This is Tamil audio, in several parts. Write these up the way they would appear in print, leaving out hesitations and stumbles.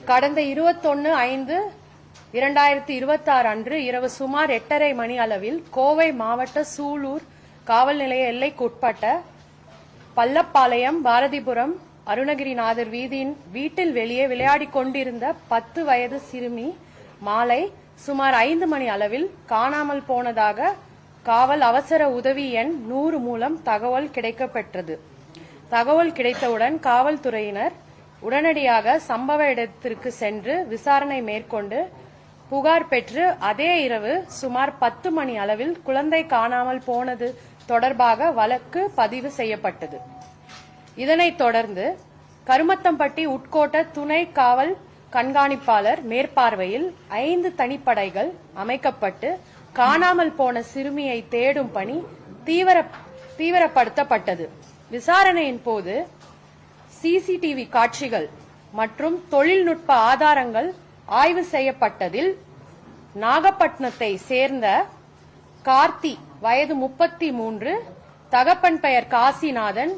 கடந்த 21/5/2026 அன்று இரவு சுமார் 8:30 மணி அளவில் கோவை மாவட்ட சூலூர் காவல் நிலைய எல்லைக்குட்பட்ட பள்ளப்பாளையம் பாரதிபுரம் அருணகிரிநாதர் வீதியின் வீட்டில் வெளியே விளையாடிக் கொண்டிருந்த 10 வயது சிறுமி மாலை சுமார் 5 மணி அளவில் காணாமல் போனதாக காவல் அவசர உதவி எண் 100 மூலம் தகவல் கிடைக்கப்பெற்றது. தகவல் கிடைத்தவுடன் காவல்துறையினர் உடனடியாக சம்பவ இடத்திற்கு சென்று விசாரணை மேற்கொண்டு புகார் பெற்று அதே இரவு சுமார் 10 மணி அளவில் குழந்தை காணாமல் போனது தொடர்பாக வழக்கு பதிவு செய்யப்பட்டது. இதனைத் தொடர்ந்து கருமத்தம்பட்டி உட்கோட்ட துணை காவல் கண்காணிப்பாளர் மேற்பார்வையில் 5 தனிப்படைகள் அமைக்கப்பட்டு காணாமல் போன சிறுமியை தேடும் பணி தீவிரப்படுத்தப்பட்டது. விசாரணையின் போது சிசிடிவி காட்சிகள் மற்றும் தொழில்நுட்ப ஆதாரங்கள் ஆய்வு செய்யப்பட்டதில் நாகப்பட்டினத்தை சேர்ந்த கார்த்தி வயது 33, தகப்பன் பெயர் காசிநாதன்.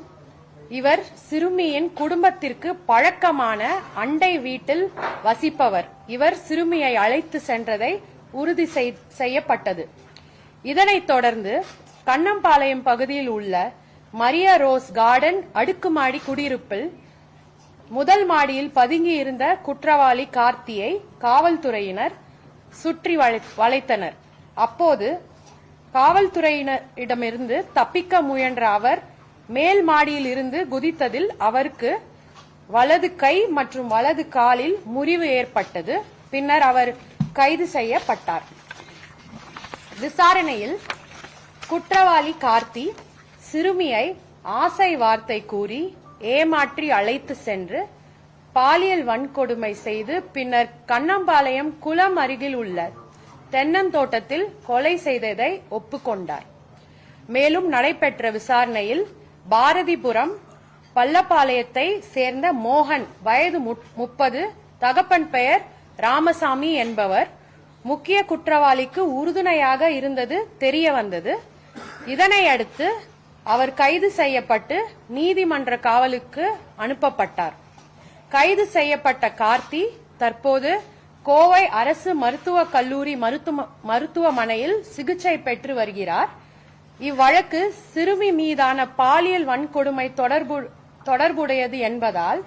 இவர் சிறுமியின் குடும்பத்திற்கு பழக்கமான அண்டை வீட்டில் வசிப்பவர். இவர் சிறுமியை அழைத்து சென்றதை உறுதி செய்யப்பட்டது. இதனைத் தொடர்ந்து கண்ணம்பாளையம் பகுதியில் உள்ள மரியா ரோஸ் கார்டன் அடுக்குமாடி குடியிருப்பில் முதல் மாடியில் பதுங்கியிருந்த குற்றவாளி கார்த்தியை காவல்துறையினர் சுற்றி வளைத்தனர். அப்போது காவல்துறையினரிடமிருந்து தப்பிக்க முயன்ற அவர் மேல் மாடியில் இருந்து குதித்ததில் அவருக்கு வலது கை மற்றும் வலது காலில் முறிவு ஏற்பட்டது. பின்னர் அவர் கைது செய்யப்பட்டார். விசாரணையில் குற்றவாளி கார்த்தி சிறுமியை ஆசை வார்த்தை கூறி ஏமாற்றி அழைத்து சென்று பாலியல் வன்கொடுமை செய்து பின்னர் கண்ணம்பாளையம் குளம் அருகில் உள்ள தென்னந்தோட்டத்தில் கொலை செய்ததை ஒப்புக்கொண்டார். மேலும் நடைபெற்ற விசாரணையில் பாரதிபுரம் பள்ளப்பாளையத்தை சேர்ந்த மோகன் வயது 30, தகப்பன் பெயர் ராமசாமி என்பவர் முக்கிய குற்றவாளிக்கு உறுதுணையாக இருந்தது தெரிய வந்தது. இதனையடுத்து அவர் கைது செய்யப்பட்டு நீதிமன்ற காவலுக்கு அனுப்பப்பட்டார். கைது செய்யப்பட்ட கார்த்தி தற்போது கோவை அரசு மருத்துவக் கல்லூரி மருத்துவமனையில் சிகிச்சை பெற்று வருகிறார். இவ்வழக்கு சிறுமி மீதான பாலியல் வன்கொடுமை தொடர்புடையது என்பதால்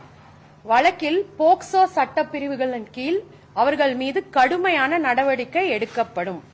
வழக்கில் போக்சோ சட்டப்பிரிவுகளின் கீழ் அவர்கள் மீது கடுமையான நடவடிக்கை எடுக்கப்படும்.